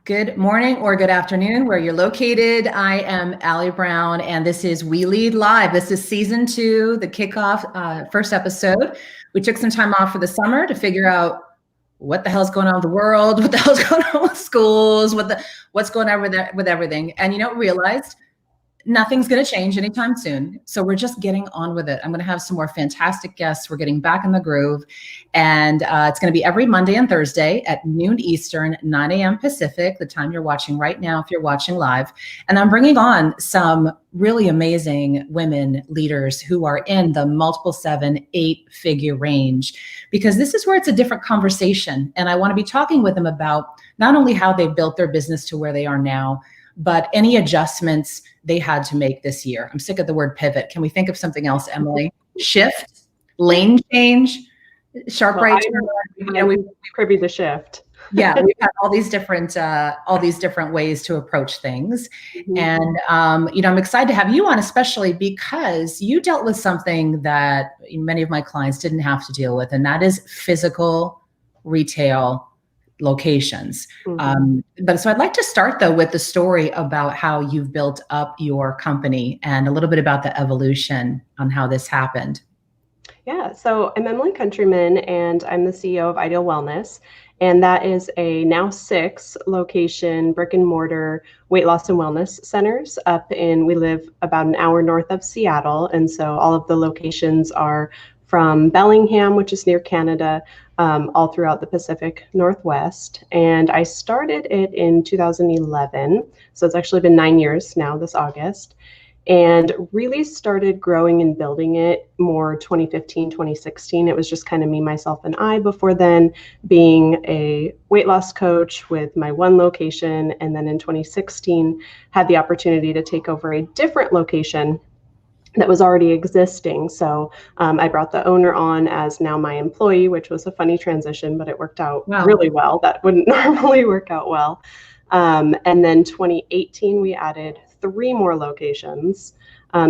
Good morning or good afternoon, where you're located. I am Allie Brown, and this is We Lead Live. This is season 2, the kickoff first episode. We took some time off for the summer to figure out what the hell's going on with the world, what the hell's going on with schools, what's going on with everything. And realized nothing's going to change anytime soon. So we're just getting on with it. I'm going to have some more fantastic guests. We're getting back in the groove. And it's going to be every Monday and Thursday at noon Eastern, 9 a.m. Pacific, the time you're watching right now if you're watching live. And I'm bringing on some really amazing women leaders who are in the multiple 7, 8-figure range, because this is where it's a different conversation. And I want to be talking with them about not only how they've built their business to where they are now, but any adjustments they had to make this year. I'm sick of the word pivot. Can we think of something else, Emily? Shift, lane change, sharp right turn. We privy the shift. Yeah, we've had all these different ways to approach things. Mm-hmm. And I'm excited to have you on, especially because you dealt with something that many of my clients didn't have to deal with, and that is physical retail locations. Mm-hmm. But so I'd like to start though with the story about how you've built up your company and a little bit about the evolution on how this happened. Yeah, so I'm Emily Countryman, and I'm the CEO of Ideal Wellness. And that is a now 6 location brick and mortar weight loss and wellness centers we live about an hour north of Seattle. And so all of the locations are from Bellingham, which is near Canada, all throughout the Pacific Northwest. And I started it in 2011. So it's actually been 9 years now this August, and really started growing and building it more 2015, 2016. It was just kind of me, myself, and I before then, being a weight loss coach with my one location. And then in 2016, had the opportunity to take over a different location that was already existing. So I brought the owner on as now my employee, which was a funny transition, but it worked out really well. That wouldn't normally work out well. And then 2018, we added 3 more locations.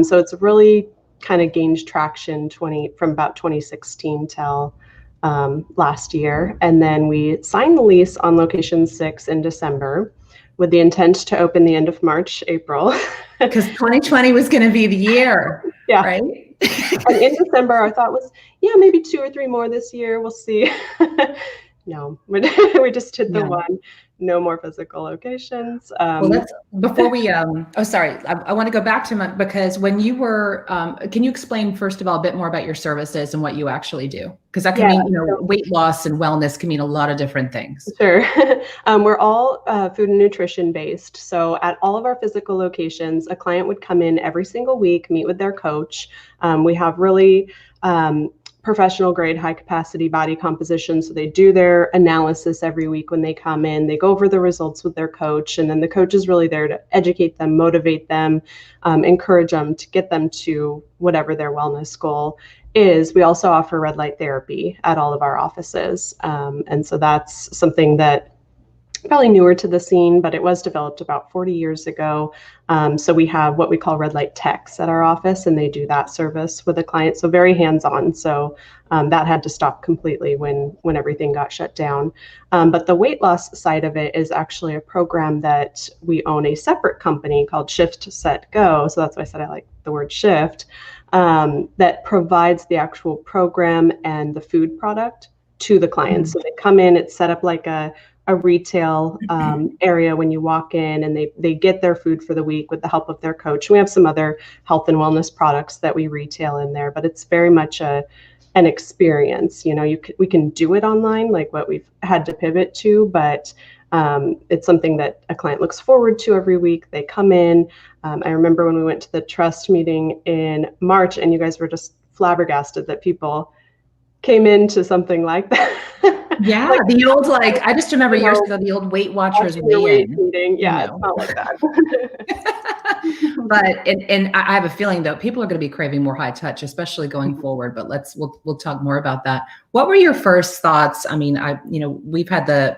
So it's really kind of gained traction from about 2016 till last year. And then we signed the lease on location 6 in December, with the intent to open the end of March, April. Because 2020 was going to be the year, yeah. Right? And in December, our thought was, maybe 2 or 3 more this year. We'll see. No, we just did the one. No more physical locations. Before we, I want to go back to because when you were, can you explain first of all a bit more about your services and what you actually do? Because that can mean, weight loss and wellness can mean a lot of different things. Sure. We're all food and nutrition based. So at all of our physical locations, a client would come in every single week, meet with their coach. We have really professional grade, high capacity body composition. So they do their analysis every week when they come in, they go over the results with their coach. And then the coach is really there to educate them, motivate them, encourage them to get them to whatever their wellness goal is. We also offer red light therapy at all of our offices. And so that's something that probably newer to the scene, but it was developed about 40 years ago. So we have what we call red light techs at our office, and they do that service with a client. So very hands-on. So that had to stop completely when everything got shut down. But the weight loss side of it is actually a program that we own a separate company called Shift Set Go. So that's why I said I like the word shift, that provides the actual program and the food product to the clients. So they come in, it's set up like a retail area when you walk in, and they get their food for the week with the help of their coach. We have some other health and wellness products that we retail in there, but it's very much an experience. We can do it online, like what we've had to pivot to, but it's something that a client looks forward to every week. They come in. I remember when we went to the trust meeting in March, and you guys were just flabbergasted that people came into something like that. Yeah, the old, I just remember years ago, the old Weight Watchers meeting. Yeah, it's not like that. But and I have a feeling though, people are going to be craving more high touch, especially going forward. But we'll talk more about that. What were your first thoughts? I mean, we've had the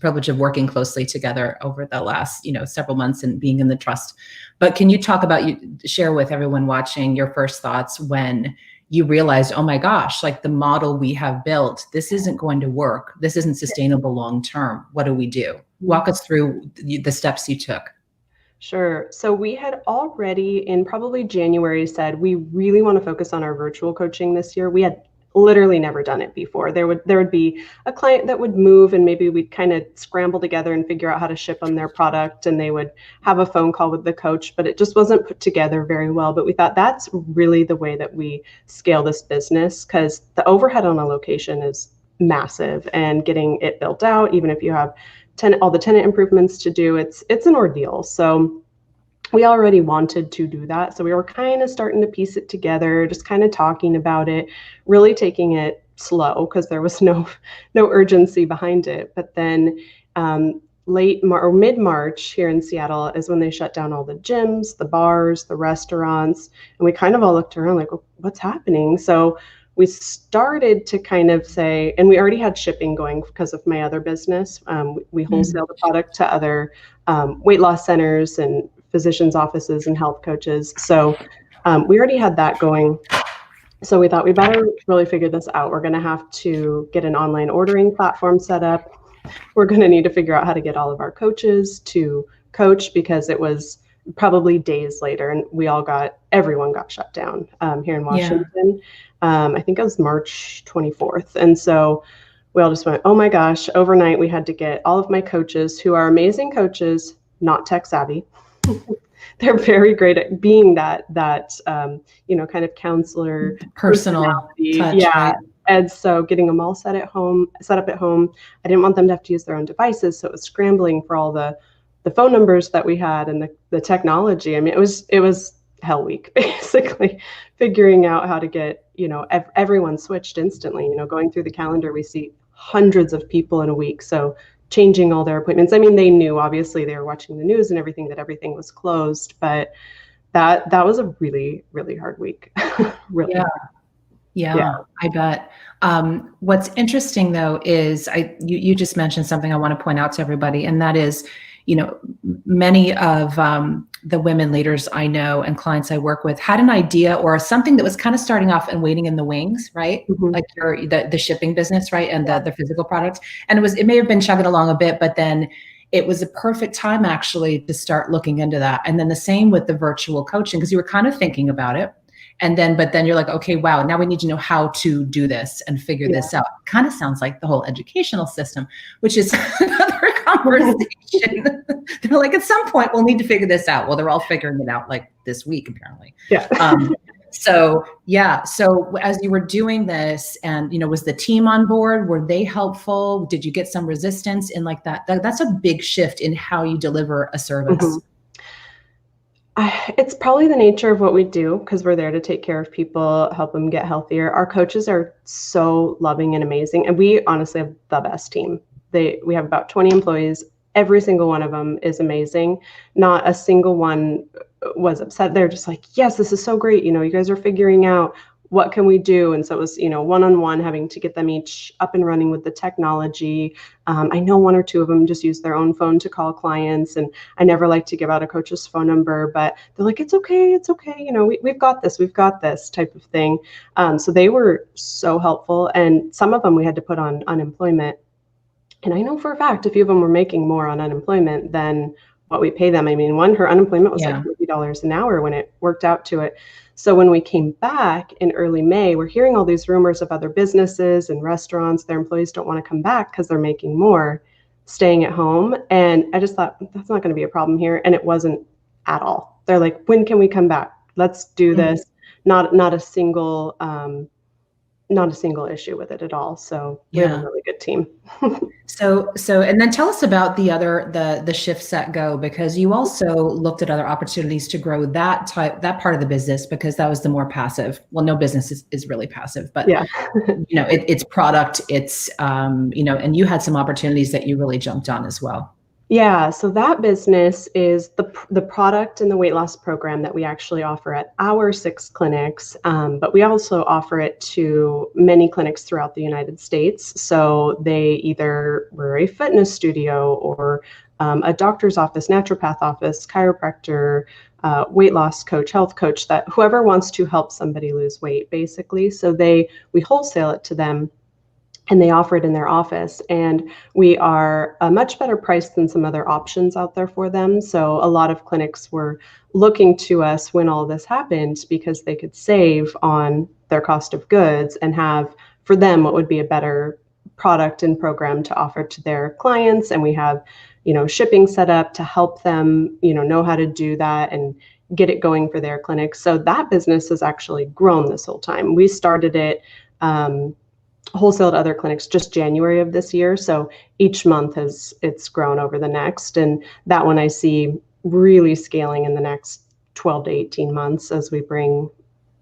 privilege of working closely together over the last several months and being in the trust. But can you talk about share with everyone watching your first thoughts when you realized, oh my gosh, like the model we have built, this isn't going to work. This isn't sustainable long-term. What do we do? Walk us through the steps you took. Sure. So we had already in probably January said we really want to focus on our virtual coaching this year. We had literally never done it before. There would be a client that would move, and maybe we'd kind of scramble together and figure out how to ship them their product, and they would have a phone call with the coach, but it just wasn't put together very well. But we thought that's really the way that we scale this business, because the overhead on a location is massive, and getting it built out, even if you have all the tenant improvements to do, it's an ordeal. So we already wanted to do that. So we were kind of starting to piece it together, just kind of talking about it, really taking it slow because there was no urgency behind it. But then mid-March here in Seattle is when they shut down all the gyms, the bars, the restaurants, and we kind of all looked around like, well, what's happening? So we started to kind of say, and we already had shipping going because of my other business. We wholesale the product to other weight loss centers and physicians' offices and health coaches. So we already had that going. So we thought we better really figure this out. We're going to have to get an online ordering platform set up. We're going to need to figure out how to get all of our coaches to coach, because it was probably days later and everyone got shut down here in Washington. I think it was March 24th. And so we all just went, oh my gosh, overnight we had to get all of my coaches, who are amazing coaches, not tech savvy. They're very great at being that kind of counselor, personal touch. Yeah. Right? And so getting them all set up at home. I didn't want them to have to use their own devices. So it was scrambling for all the phone numbers that we had and the technology. I mean, it was hell week, basically, figuring out how to get, everyone switched instantly. Going through the calendar, we see hundreds of people in a week. So changing all their appointments. I mean, they knew, obviously, they were watching the news and everything, that everything was closed, but that was a really, really hard week. Really. Yeah, I bet. What's interesting though is you just mentioned something I want to point out to everybody, and that is, many of the women leaders I know and clients I work with had an idea or something that was kind of starting off and waiting in the wings, right? Mm-hmm. Like the shipping business, right? And the physical products. And it may have been chugging along a bit, but then it was a perfect time actually to start looking into that. And then the same with the virtual coaching, because you were kind of thinking about it. But then you're like, okay, wow, now we need to know how to do this and figure this out. Kind of sounds like the whole educational system, which is another conversation. They're like, at some point we'll need to figure this out. Well, they're all figuring it out like this week, apparently. Yeah. So as you were doing this, and, was the team on board? Were they helpful? Did you get some resistance in like that? That's a big shift in how you deliver a service. Mm-hmm. It's probably the nature of what we do, because we're there to take care of people, help them get healthier. Our coaches are so loving and amazing. And we honestly have the best team. We have about 20 employees. Every single one of them is amazing. Not a single one was upset. They're just like, yes, this is so great. You guys are figuring out what can we do? And so it was, one-on-one, having to get them each up and running with the technology. I know one or two of them just use their own phone to call clients, and I never like to give out a coach's phone number, but they're like, it's okay. We've got this type of thing. So they were so helpful. And some of them we had to put on unemployment. And I know for a fact a few of them were making more on unemployment than what we pay them. I mean, her unemployment was like $50 an hour when it worked out to it. So when we came back in early May, we're hearing all these rumors of other businesses and restaurants. Their employees don't want to come back because they're making more staying at home. And I just thought, that's not going to be a problem here. And it wasn't at all. They're like, when can we come back? Let's do this. Not a single issue with it at all. So we have a really good team. So, and then tell us about the shift, set, go, because you also looked at other opportunities to grow that part of the business, because that was the more passive. Well, no business is really passive, but it's product, it's, and you had some opportunities that you really jumped on as well. Yeah, so that business is the product and the weight loss program that we actually offer at our 6 clinics, but we also offer it to many clinics throughout the United States. So they either were a fitness studio or a doctor's office, naturopath office, chiropractor, weight loss coach, health coach, that whoever wants to help somebody lose weight, basically. So we wholesale it to them and they offer it in their office. And we are a much better price than some other options out there for them. So a lot of clinics were looking to us when all this happened because they could save on their cost of goods and have for them what would be a better product and program to offer to their clients. And we have, shipping set up to help them, know how to do that and get it going for their clinics. So that business has actually grown this whole time. We started it wholesale to other clinics just January of this year. So each month it's grown over the next. And that one I see really scaling in the next 12 to 18 months as we bring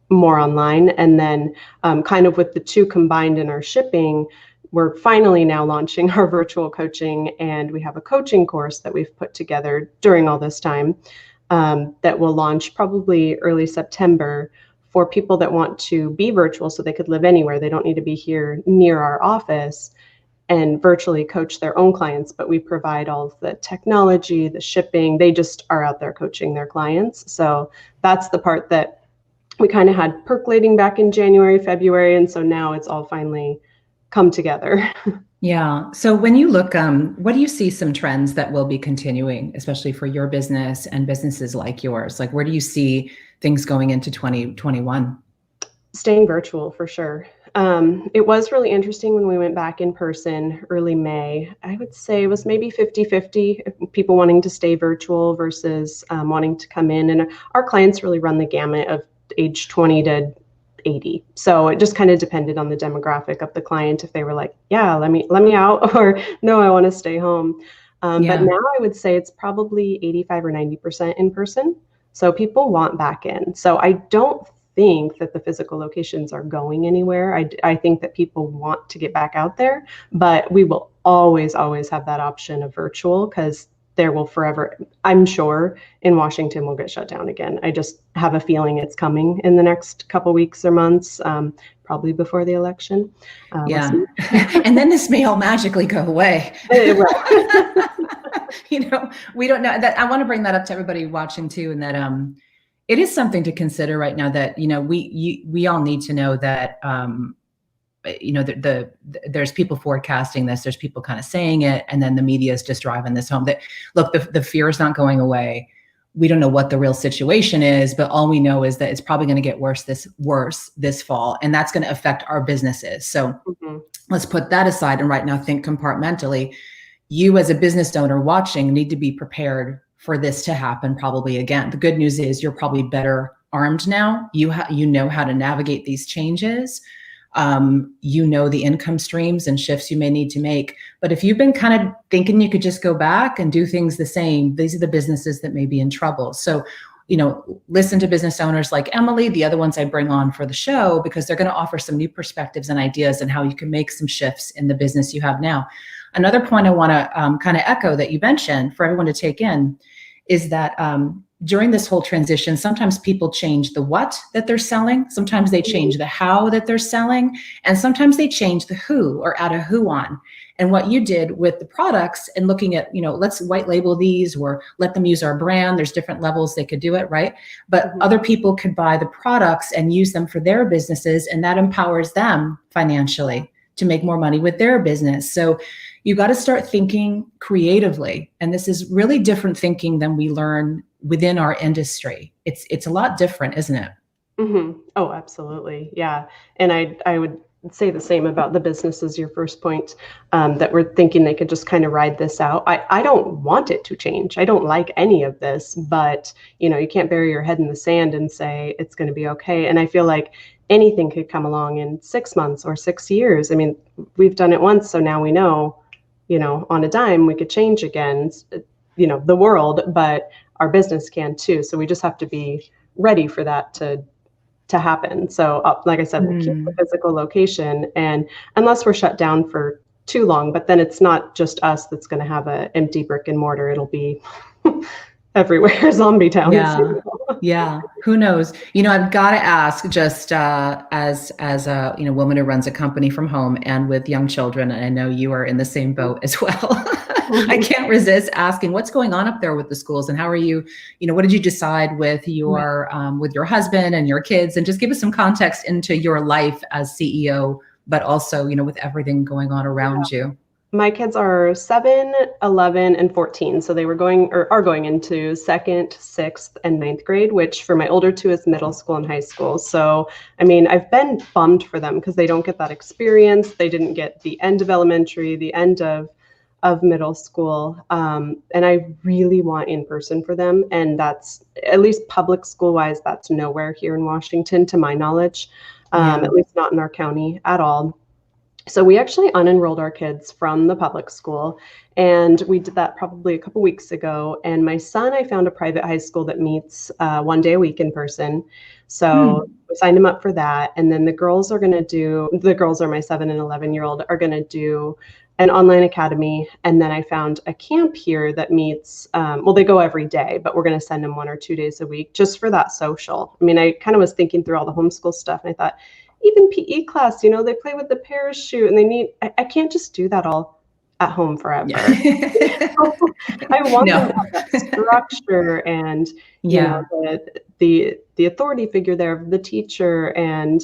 more online. And then kind of with the two combined in our shipping, we're finally now launching our virtual coaching, and we have a coaching course that we've put together during all this time that will launch probably early September for people that want to be virtual so they could live anywhere. They don't need to be here near our office and virtually coach their own clients, but we provide all of the technology, the shipping. They just are out there coaching their clients. So that's the part that we kind of had percolating back in January, February. And so now it's all finally come together. Yeah. So when you look, what do you see some trends that will be continuing, especially for your business and businesses like yours? Like, where do you see things going into 2021? Staying virtual for sure. It was really interesting when we went back in person early May. I would say it was maybe 50-50 people wanting to stay virtual versus wanting to come in. And our clients really run the gamut of age 20 to 80. So it just kind of depended on the demographic of the client. If they were like, yeah, let me out, or no, I want to stay home. But now I would say it's probably 85 or 90% in person. So people want back in. So I don't think that the physical locations are going anywhere. I think that people want to get back out there, but we will always have that option of virtual, because there will forever, I'm sure, in Washington will get shut down again. I just have a feeling it's coming in the next couple weeks or months, probably before the election. Yeah. And then this may all magically go away. It will. We don't know that. I want to bring that up to everybody watching too. And that, it is something to consider right now that, we all need to know that, there's people forecasting this, there's people kind of saying it, and then the media is just driving this home that, look, the fear is not going away. We don't know what the real situation is, but all we know is that it's probably going to get worse this fall, and that's going to affect our businesses. So let's put that aside and right now think compartmentally. You as a business owner watching need to be prepared for this to happen probably again. The good news is you're probably better armed now. You know how to navigate these changes. The income streams and shifts you may need to make. But if you've been kind of thinking you could just go back and do things the same, these are the businesses that may be in trouble. So, listen to business owners like Emily, the other ones I bring on for the show, because they're going to offer some new perspectives and ideas and how you can make some shifts in the business you have now. Another point I want to kind of echo that you mentioned for everyone to take in is that during this whole transition, sometimes people change the what that they're selling. Sometimes they change the how that they're selling. And sometimes they change the who or add a who on. And what you did with the products and looking at, let's white label these or let them use our brand. There's different levels they could do it, right? But other people could buy the products and use them for their businesses. And that empowers them financially to make more money with their business. So you got to start thinking creatively. And this is really different thinking than we learn within our industry. It's a lot different, isn't it? Mm-hmm. Oh, absolutely. Yeah. And I would say the same about the business as your first point, that we're thinking they could just kind of ride this out. I don't want it to change. I don't like any of this, but you can't bury your head in the sand and say it's going to be okay. And I feel like anything could come along in 6 months or 6 years. I mean, we've done it once, so now we know, on a dime we could change again, the world, but our business can too. So we just have to be ready for that to happen. So like I said, we'll keep the physical location, and unless we're shut down for too long, but then it's not just us that's going to have an empty brick and mortar. It'll be everywhere, zombie towns. Yeah. Yeah. Who knows? I've got to ask, just as a woman who runs a company from home and with young children, and I know you are in the same boat as well. I can't resist asking what's going on up there with the schools, and how are you? What did you decide with your husband and your kids, and just give us some context into your life as CEO, but also with everything going on around you. My kids are 7, 11, and 14. So they were going or are going into 2nd, 6th, and 9th grade, which for my older two is middle school and high school. So, I mean, I've been bummed for them because they don't get that experience. They didn't get the end of elementary, the end of middle school. And I really want in-person for them. And that's, at least public school wise, that's nowhere here in Washington, to my knowledge, at least not in our county at all. So we actually unenrolled our kids from the public school, and we did that probably a couple weeks ago. And my son, I found a private high school that meets 1 day a week in person. So we signed him up for that. And then the girls are my 7 and 11-year-old are going to do an online academy. And then I found a camp here that meets, they go every day, but we're going to send them 1 or 2 days a week just for that social. I mean, I kind of was thinking through all the homeschool stuff, and I thought, even PE class, they play with the parachute, and I can't just do that all at home forever. Yeah. I want them to have that structure and, the authority figure there, the teacher, and,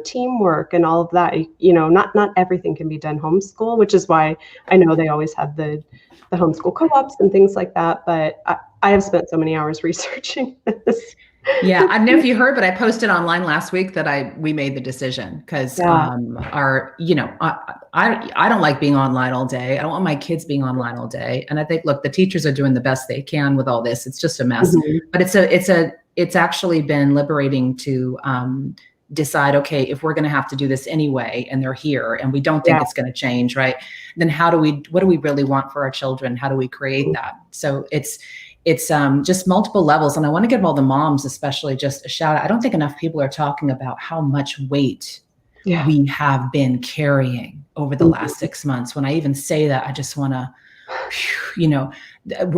teamwork and all of that. Not everything can be done homeschool, which is why I know they always have the homeschool co-ops and things like that. But I have spent so many hours researching this. Yeah, I don't know if you heard, but I posted online last week that we made the decision because I don't like being online all day. I don't want my kids being online all day. And I think, look, the teachers are doing the best they can with all this. It's just a mess, but it's actually been liberating to decide, okay, if we're going to have to do this anyway, and they're here and we don't think it's going to change, right? Then what do we really want for our children? How do we create that? So it's just multiple levels. And I want to give all the moms, especially, just a shout out. I don't think enough people are talking about how much weight we have been carrying over the last 6 months. When I even say that, I just want to,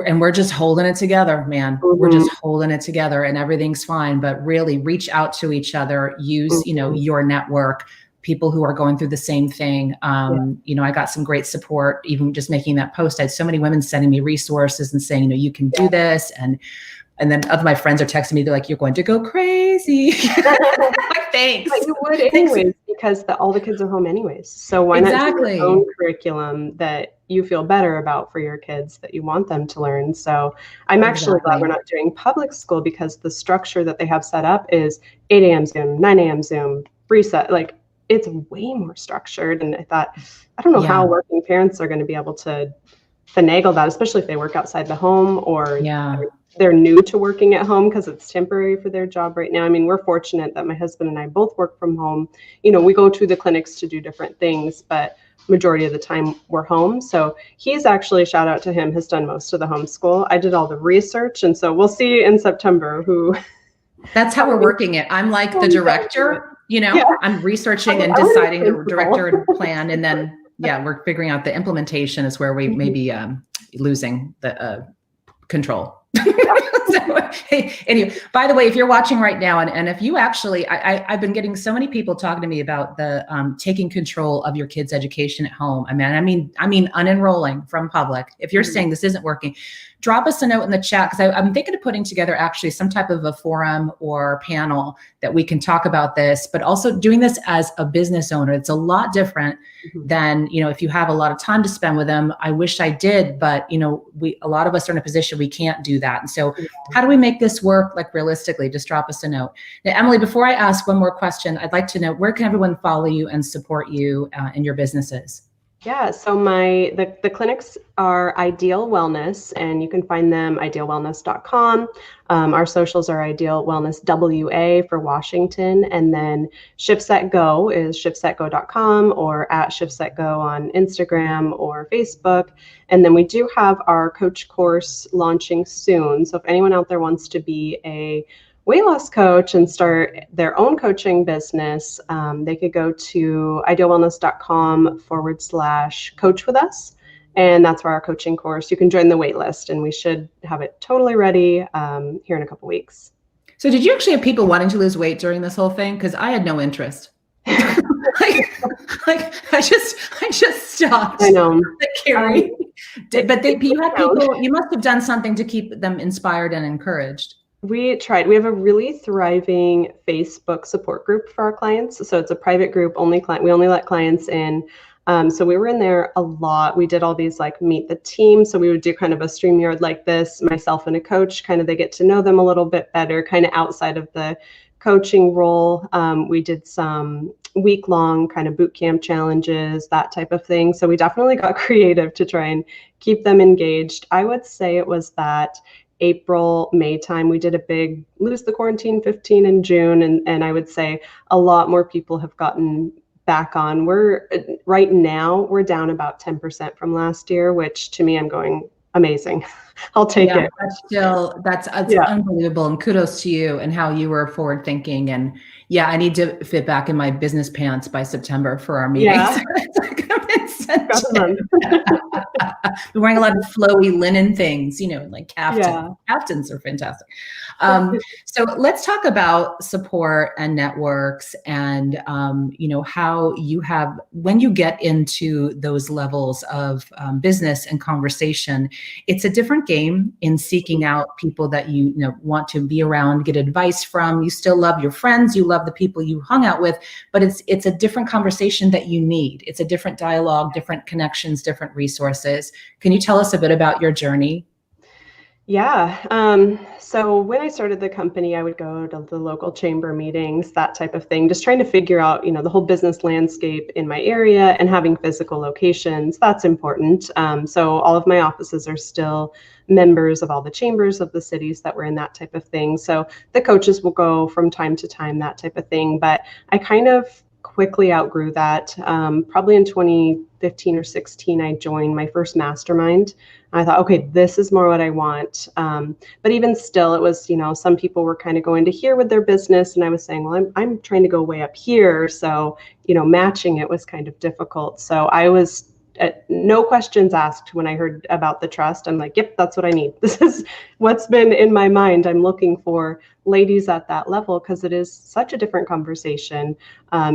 and we're just holding it together, man. We're just holding it together, and everything's fine. But really reach out to each other, use, your network, people who are going through the same thing. I got some great support, even just making that post. I had so many women sending me resources and saying, you can do this. And then other my friends are texting me. They're like, you're going to go crazy. Thanks. But you would anyways, because all the kids are home anyways. So why not do your own curriculum that you feel better about for your kids, that you want them to learn? So I'm actually glad we're not doing public school, because the structure that they have set up is 8 a.m. Zoom, 9 a.m. Zoom, reset, it's way more structured. And I thought, I don't know how working parents are going to be able to finagle that, especially if they work outside the home, or they're new to working at home because it's temporary for their job right now. I mean, we're fortunate that my husband and I both work from home. We go to the clinics to do different things, but majority of the time we're home. So he's actually, shout out to him, has done most of the homeschool. I did all the research. And so we'll see in September who. That's how we're working it. I'm like the director. I'm researching and deciding the director and plan. And then, we're figuring out the implementation is where we may be losing the control. So, anyway, by the way, if you're watching right now, and if you actually, I've been getting so many people talking to me about the taking control of your kids' education at home. I mean, unenrolling from public. If you're saying this isn't working, drop us a note in the chat, because I'm thinking of putting together actually some type of a forum or panel that we can talk about this, but also doing this as a business owner. It's a lot different than, if you have a lot of time to spend with them. I wish I did, but a lot of us are in a position we can't do that. And so how do we make this work realistically? Just drop us a note. Now, Emily, before I ask one more question, I'd like to know, where can everyone follow you and support you in your businesses? Yeah, so the clinics are Ideal Wellness, and you can find them idealwellness.com. Our socials are Ideal Wellness WA for Washington, and then ShiftSetGo is shiftsetgo.com, or at ShiftSetGo on Instagram or Facebook. And then we do have our coach course launching soon. So if anyone out there wants to be a weight loss coach and start their own coaching business, they could go to idealwellness.com/coach with us. And that's for our coaching course. You can join the wait list, and we should have it totally ready here in a couple weeks. So did you actually have people wanting to lose weight during this whole thing? Because I had no interest. I just stopped. I know. Carrie. But you had people, you must have done something to keep them inspired and encouraged. We tried. We have a really thriving Facebook support group for our clients. So it's a private group, we only let clients in. So we were in there a lot. We did all these like meet the team. So we would do kind of a StreamYard like this, myself and a coach, kind of they get to know them a little bit better, kind of outside of the coaching role. We did some week-long kind of boot camp challenges, that type of thing. So we definitely got creative to try and keep them engaged. I would say it was that April, May time, we did a big Lose the Quarantine 15 in June. And I would say a lot more people have gotten back on. Right now, we're down about 10% from last year, which to me, I'm going amazing. I'll take it. That's unbelievable. And kudos to you and how you were forward thinking. And yeah, I need to fit back in my business pants by September for our meetings. Yeah. We're wearing a lot of flowy linen things, like caftans. Yeah. Caftans are fantastic. So let's talk about support and networks and, how you have, when you get into those levels of business and conversation, it's a different game in seeking out people that you want to be around, get advice from. You still love your friends, you love the people you hung out with, but it's a different conversation that you need. It's a different dialogue, different connections, different resources. Can you tell us a bit about your journey? Yeah. So when I started the company, I would go to the local chamber meetings, that type of thing, just trying to figure out, the whole business landscape in my area, and having physical locations. That's important. So all of my offices are still members of all the chambers of the cities that were in that type of thing. So the coaches will go from time to time, that type of thing. But I kind of quickly outgrew that. Probably in 2015 or 16, I joined my first mastermind. I thought, okay, this is more what I want. But even still, it was, some people were kind of going to here with their business. And I was saying, well, I'm trying to go way up here. So, matching it was kind of difficult. So I was no questions asked when I heard about the trust. I'm like, yep, that's what I need. This is what's been in my mind. I'm looking for ladies at that level because it is such a different conversation,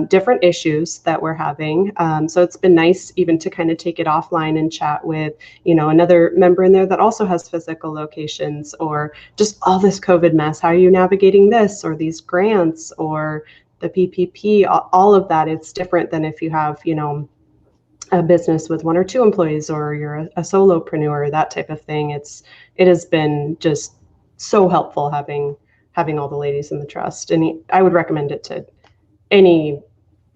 different issues that we're having. So it's been nice even to kind of take it offline and chat with, another member in there that also has physical locations, or just all this COVID mess. How are you navigating this, or these grants, or the PPP, all of that? It's different than if you have, a business with 1 or 2 employees, or you're a solopreneur, that type of thing. It has been just so helpful having all the ladies in the trust. And I would recommend it to any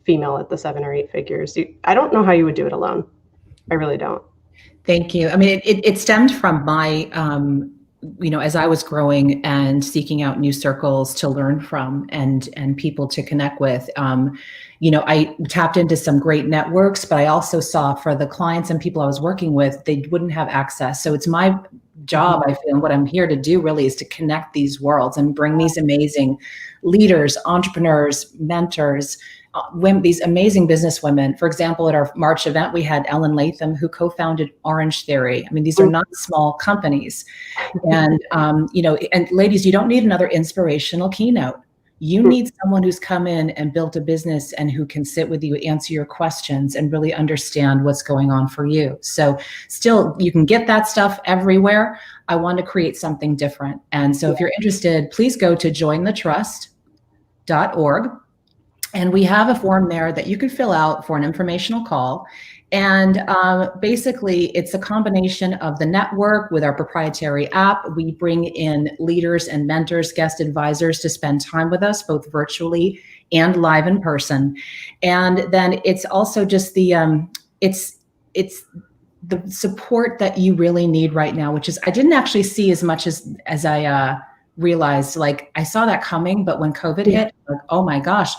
female at the 7 or 8 figures. I don't know how you would do it alone. I really don't. Thank you. I mean, it stemmed from my, as I was growing and seeking out new circles to learn from and people to connect with, I tapped into some great networks, but I also saw for the clients and people I was working with, they wouldn't have access. So it's my job, I feel, and what I'm here to do really is to connect these worlds and bring these amazing leaders, entrepreneurs, mentors, women, these amazing business women. For example, at our March event, we had Ellen Latham, who co-founded Orange Theory. I mean, these are not small companies. And, and ladies, you don't need another inspirational keynote. You need someone who's come in and built a business and who can sit with you, answer your questions, and really understand what's going on for you. So still, you can get that stuff everywhere. I want to create something different. And so if you're interested, please go to jointhetrust.org. And we have a form there that you can fill out for an informational call. And basically, it's a combination of the network with our proprietary app. We bring in leaders and mentors, guest advisors to spend time with us, both virtually and live in person. And then it's also just the it's the support that you really need right now, which is I didn't actually see as much as I realized. Like I saw that coming, but when COVID hit, like, oh my gosh.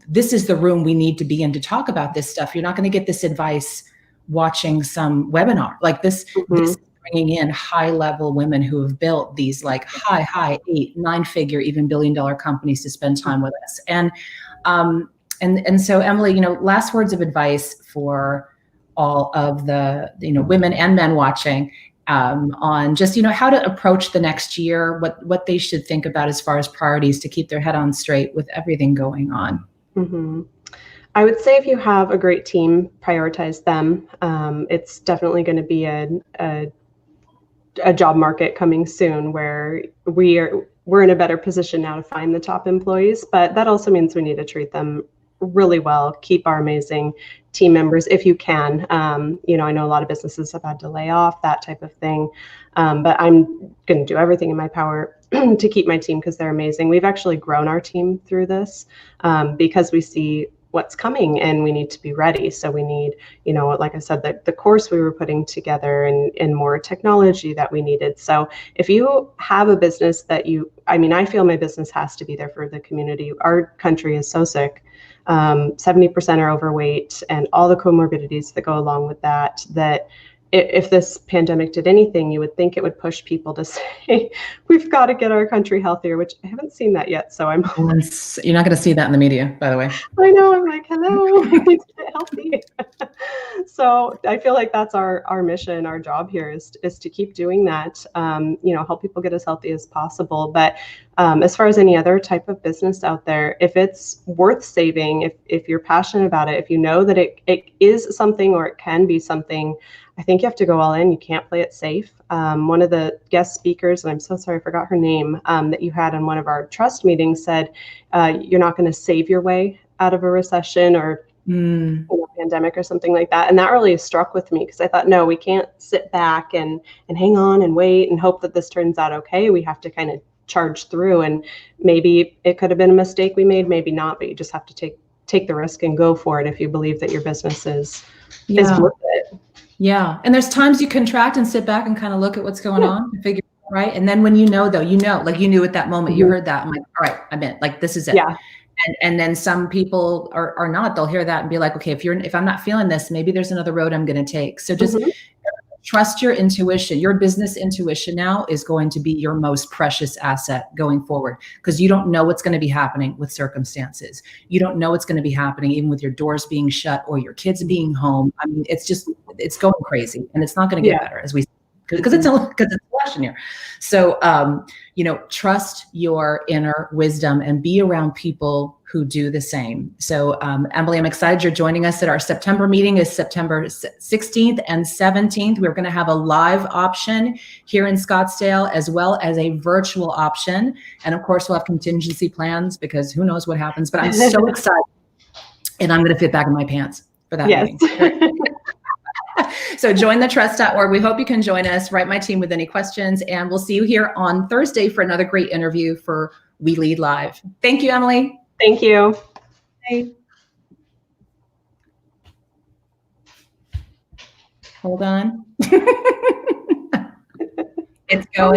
This is the room we need to be in to talk about this stuff. You're not going to get this advice watching some webinar like this. This is bringing in high level women who have built these like high 8, 9 figure, even $1 billion companies to spend time with us. And so Emily, last words of advice for all of the, women and men watching on just, how to approach the next year, what they should think about as far as priorities to keep their head on straight with everything going on. Mm-hmm. I would say if you have a great team, prioritize them. It's definitely going to be a job market coming soon where we're in a better position now to find the top employees, but that also means we need to treat them really well, keep our amazing team members if you can. I know a lot of businesses have had to lay off, that type of thing, but I'm going to do everything in my power to keep my team because they're amazing. We've actually grown our team through this because we see what's coming and we need to be ready. So we need, like I said, the course we were putting together and more technology that we needed. So if you have a business I feel my business has to be there for the community. Our country is so sick. 70% are overweight and all the comorbidities that go along with that if this pandemic did anything, you would think it would push people to say, we've got to get our country healthier, which I haven't seen that yet. So you're not going to see that in the media, by the way. I know. I'm like, hello, we need to get healthy. So I feel like that's our mission, our job here is to keep doing that, help people get as healthy as possible. But as far as any other type of business out there, if it's worth saving, if you're passionate about it, if you know that it is something or it can be something, I think you have to go all in. You can't play it safe. One of the guest speakers, and I'm so sorry, I forgot her name, that you had in one of our trust meetings said, you're not going to save your way out of a recession or pandemic or something like that. And that really struck with me because I thought, no, we can't sit back and hang on and wait and hope that this turns out okay. We have to kind of charge through, and maybe it could have been a mistake we made, maybe not, but you just have to take the risk and go for it if you believe that your business is worth it. Yeah. And there's times you contract and sit back and kind of look at what's going on and figure it out, right. And then when like you knew at that moment, you heard that, I'm like, all right, I'm in, like, this is it. Yeah. And then some people are not, they'll hear that and be like, okay, if I'm not feeling this, maybe there's another road I'm going to take. So just trust your intuition. Your business intuition now is going to be your most precious asset going forward, because you don't know what's going to be happening with circumstances. You don't know what's going to be happening even with your doors being shut or your kids being home. I mean, it's going crazy, and it's not going to get better because it's election year. So, trust your inner wisdom and be around people who do the same. So, Emily, I'm excited you're joining us at our September meeting. Is September 16th and 17th. We're going to have a live option here in Scottsdale, as well as a virtual option. And of course, we'll have contingency plans because who knows what happens, but I'm so excited, and I'm going to fit back in my pants for that meeting. So join the trust.org. We hope you can join us. Write my team with any questions, and we'll see you here on Thursday for another great interview for We Lead Live. Thank you, Emily. Thank you. Bye. Hold on. It's going.